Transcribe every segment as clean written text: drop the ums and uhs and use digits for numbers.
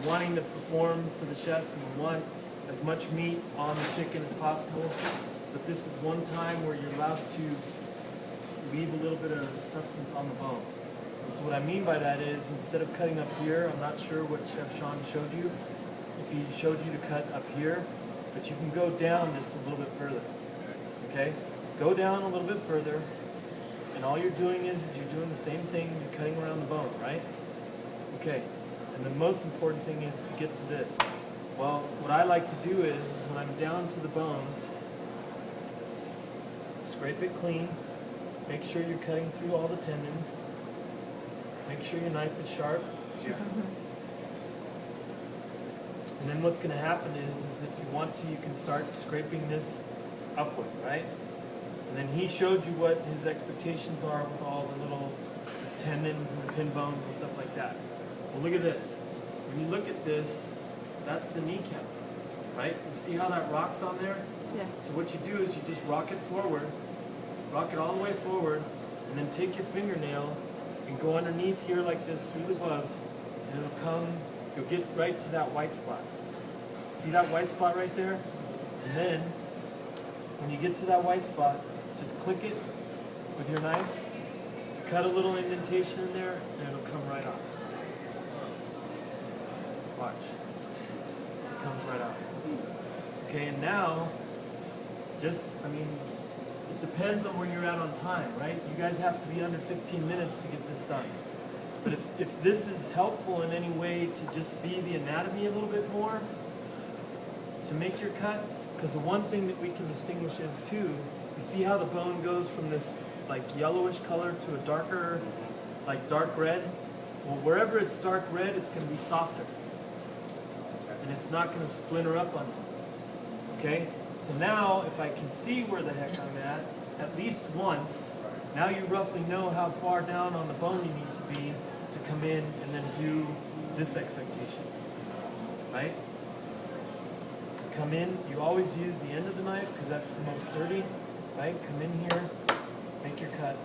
wanting to perform for the chef and we want as much meat on the chicken as possible, but this is one time where you're allowed to leave a little bit of substance on the bone. And so what I mean by that is, instead of cutting up here, I'm not sure what Chef Sean showed you, if he showed you to cut up here, but you can go down just a little bit further, okay? Go down a little bit further, and all you're doing is you're doing the same thing, you're cutting around the bone, right? Okay, and the most important thing is to get to this. Well, what I like to do is, when I'm down to the bone, scrape it clean, make sure you're cutting through all the tendons, make sure your knife is sharp. Yeah. And then what's going to happen is if you want to, you can start scraping this upward, right? And then he showed you what his expectations are with all the little tendons and the pin bones and stuff like that. Well, look at this. When you look at this, that's the kneecap, right? You see how that rocks on there? Yeah. So what you do is you just rock it forward, rock it all the way forward, and then take your fingernail and go underneath here like this through the gloves, and it'll come, you'll get right to that white spot. See that white spot right there? And then, when you get to that white spot, just click it with your knife, cut a little indentation in there, and it'll come right off. Watch. It comes right off. Okay, and now, it depends on where you're at on time, right? You guys have to be under 15 minutes to get this done. But if this is helpful in any way to just see the anatomy a little bit more, to make your cut, because the one thing that we can distinguish is too, you see how the bone goes from this like yellowish color to a darker, like dark red? Well, wherever it's dark red, it's going to be softer. And it's not going to splinter up on you. Okay? So now, if I can see where the heck I'm at least once, now you roughly know how far down on the bone you need to be to come in and then do this expectation. Right? Come in, you always use the end of the knife because that's the most sturdy. Right? Come in here, make your cut,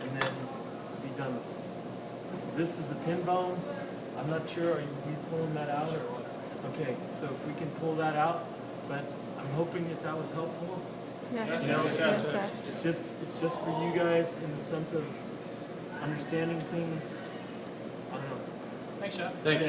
and then be done with it. This is the pin bone. I'm not sure, are you pulling that out or what? Okay, so if we can pull that out, but I'm hoping that was helpful. Yes. You know, Yes. it's just for you guys in the sense of understanding things. I don't know. Thanks, Chef. Thank you.